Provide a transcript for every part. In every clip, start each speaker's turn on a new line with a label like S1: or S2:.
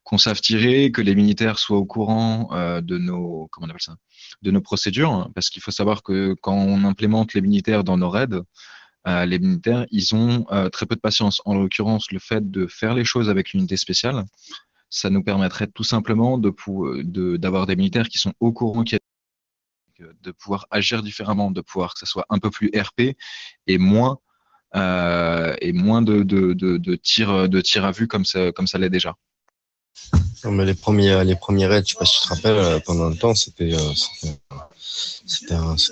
S1: qu'on sache tirer, que les militaires soient au courant de nos, comment on appelle ça, de nos procédures, hein, parce qu'il faut savoir que quand on implémente les militaires dans nos raids, les militaires, ils ont très peu de patience. En l'occurrence, le fait de faire les choses avec l'unité spéciale, ça nous permettrait tout simplement d'avoir des militaires qui sont au courant de pouvoir agir différemment, de pouvoir que ça soit un peu plus RP et moins de tir à vue comme ça l'est déjà.
S2: Non, mais les premiers raids, je sais pas si tu te rappelles, pendant un temps, c'était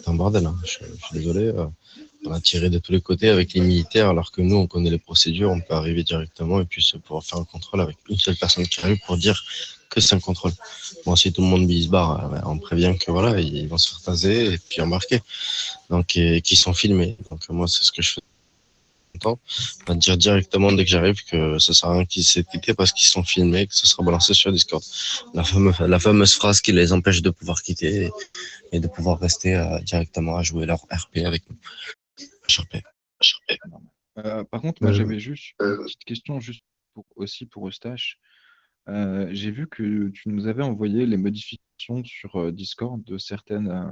S2: un bordel, hein. Je suis désolé. On a tiré de tous les côtés avec les militaires, alors que nous, on connaît les procédures, on peut arriver directement et puis se pouvoir faire un contrôle avec une seule personne qui arrive pour dire que c'est un contrôle. Bon, si tout le monde se barre, on prévient que voilà, ils vont se faire taser et puis embarquer. Donc, et qui sont filmés. Donc, moi, c'est ce que je fais tout le temps. On va dire directement dès que j'arrive que ça sert à rien qu'ils s'aient quittés parce qu'ils sont filmés, que ce sera balancé sur Discord. La fameuse phrase qui les empêche de pouvoir quitter et de pouvoir rester directement à jouer leur RP avec nous. HRP.
S1: Par contre, moi j'avais juste une petite question juste aussi pour Eustache. J'ai vu que tu nous avais envoyé les modifications sur Discord de certaines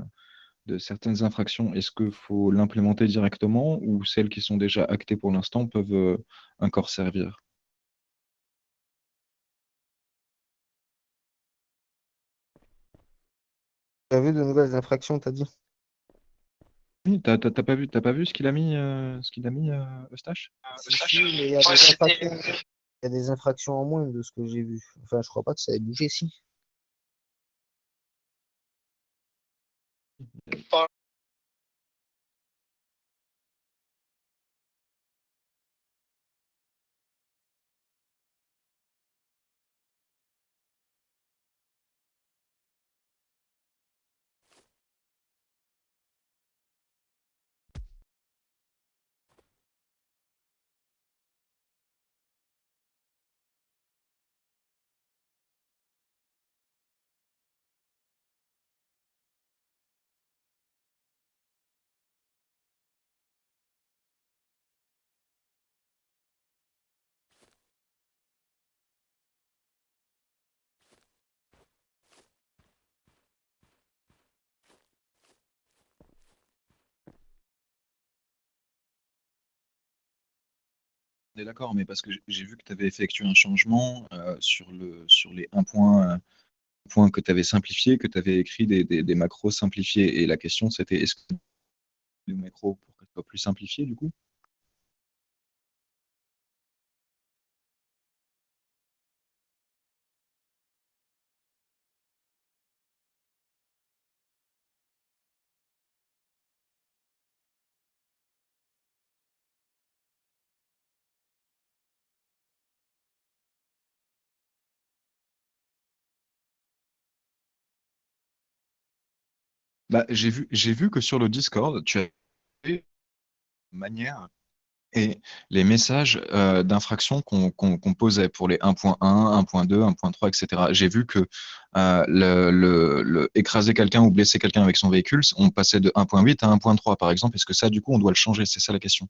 S1: infractions. Est-ce qu'il faut l'implémenter directement ou celles qui sont déjà actées pour l'instant peuvent encore servir?
S3: T'as vu de nouvelles infractions, t'as dit?
S1: Oui, t'as pas vu ce qu'il a mis Eustache?
S3: Si, si, mais il y a des infractions en moins de ce que j'ai vu. Enfin, je crois pas que ça ait bougé, si.
S1: On est d'accord, mais parce que j'ai vu que tu avais effectué un changement sur les points que tu avais simplifiés, que tu avais écrit des macros simplifiés. Et la question, c'était est-ce que les macros pour qu'elles soient plus simplifiées du coup? Bah, j'ai vu que sur le Discord, tu avais une manière et les messages d'infraction qu'on posait pour les 1.1, 1.2, 1.3, etc. J'ai vu que écraser quelqu'un ou blesser quelqu'un avec son véhicule, on passait de 1.8 à 1.3, par exemple. Est-ce que ça, du coup, on doit le changer? C'est ça la question.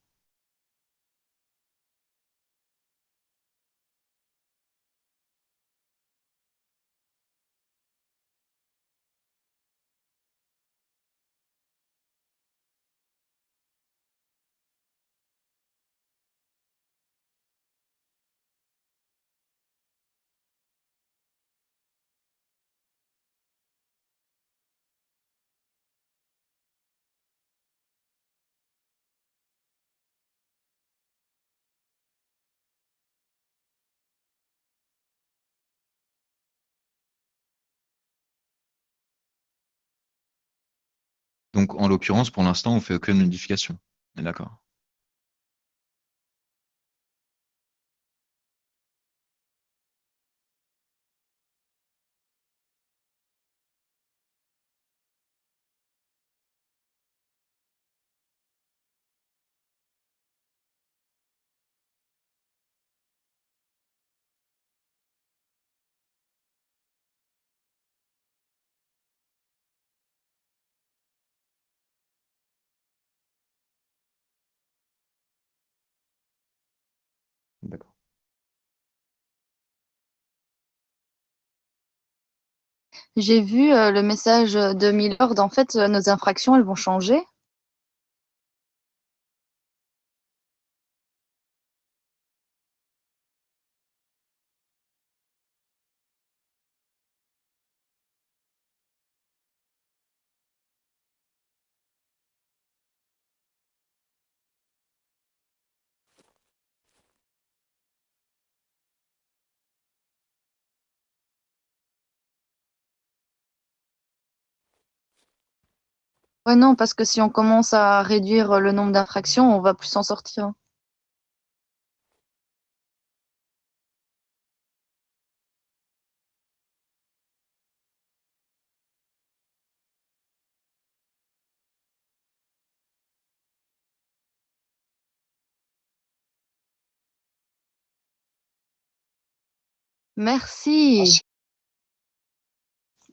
S1: Donc, en l'occurrence, pour l'instant, on fait aucune modification. On est d'accord.
S4: J'ai vu le message de Milord. En fait, nos infractions, elles vont changer. Ouais, non, parce que si on commence à réduire le nombre d'infractions, on va plus s'en sortir. Merci.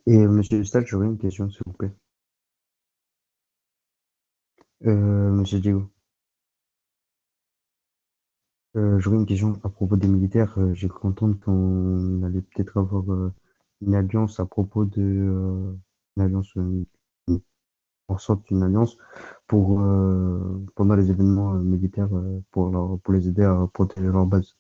S5: Et Monsieur Stal, j'aurais une question, s'il vous plaît. Monsieur Diego, j'aurais une question à propos des militaires. J'ai cru entendre qu'on allait peut-être avoir une alliance à propos de une alliance, en sorte une alliance pour pendant les événements militaires pour les aider à protéger leur base.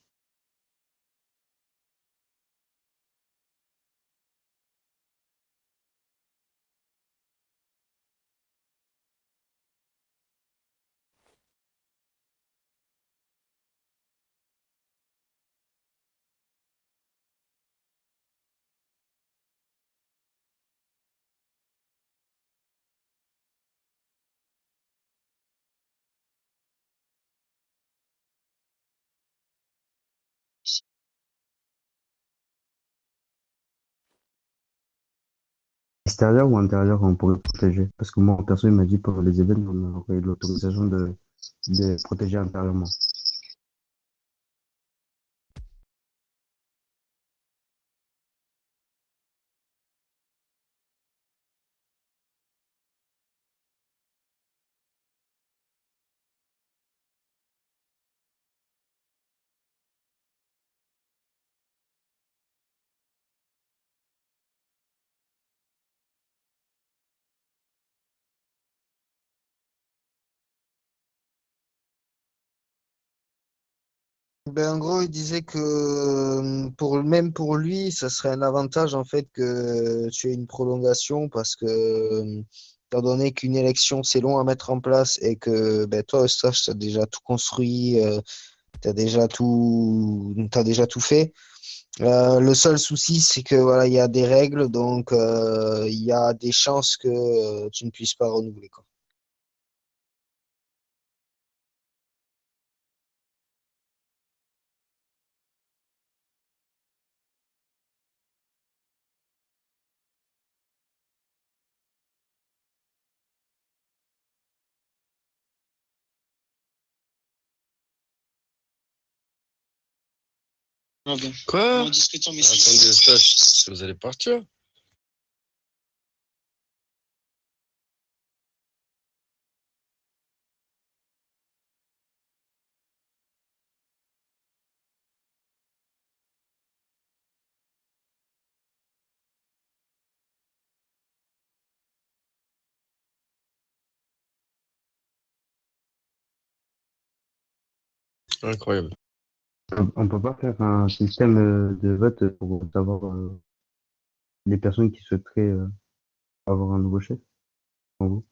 S5: Extérieur ou intérieur, on pourrait protéger? Parce que moi, perso, il m'a dit pour les événements, on aurait l'autorisation de protéger intérieurement.
S3: Ben, en gros, il disait que même pour lui, ça serait un avantage en fait que tu aies une prolongation parce que étant donné qu'une élection c'est long à mettre en place et que ben, toi, Eustache, tu as déjà tout construit, t'as déjà tout fait. Le seul souci, c'est que voilà, il y a des règles, donc il y a des chances que tu ne puisses pas renouveler, quoi.
S2: Quoi? Attendez, stage, vous allez partir? Incroyable.
S5: On peut pas faire un système de vote pour savoir les personnes qui souhaiteraient avoir un nouveau chef, en gros.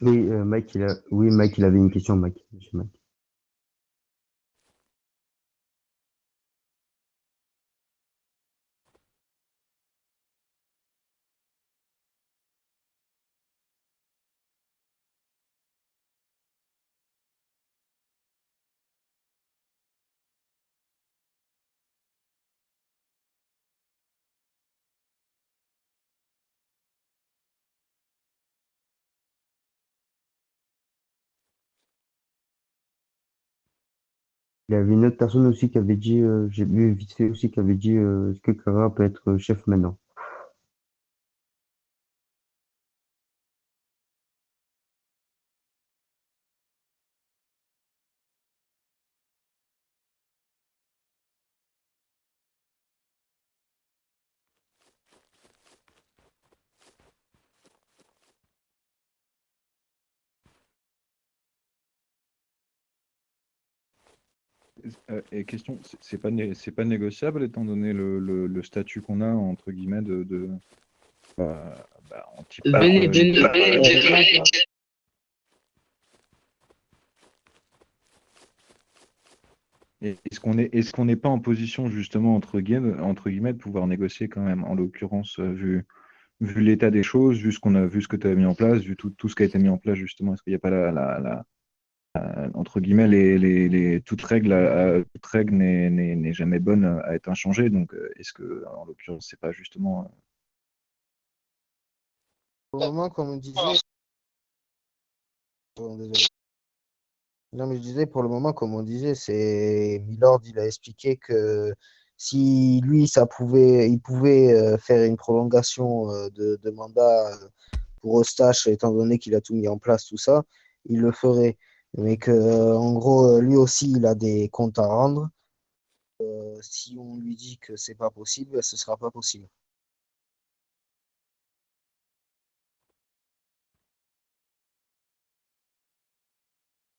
S5: Oui, Mike, il avait une question, Mike. Monsieur Mike. Il y avait une autre personne aussi qui avait dit, j'ai vu vite fait aussi qui avait dit, est-ce que Clara peut être chef maintenant?
S1: Et question, c'est pas négociable étant donné le statut qu'on a entre guillemets euh, en type et est-ce qu'on n'est pas en position justement entre guillemets de pouvoir négocier quand même, en l'occurrence vu l'état des choses, vu ce qu'on a vu ce que tu as mis en place, vu tout ce qui a été mis en place justement, est-ce qu'il n'y a pas entre guillemets toute règle n'est jamais bonne à être inchangée, donc est-ce que en l'occurrence c'est pas justement
S3: Pour le moment, comme on disait, désolé. Non, mais je disais, pour le moment, comme on disait, c'est Milord, il a expliqué que si lui, il pouvait faire une prolongation de mandat pour Eustache, étant donné qu'il a tout mis en place, tout ça, il le ferait. Mais que, en gros, lui aussi, il a des comptes à rendre. Si on lui dit que c'est pas possible, ce sera pas possible.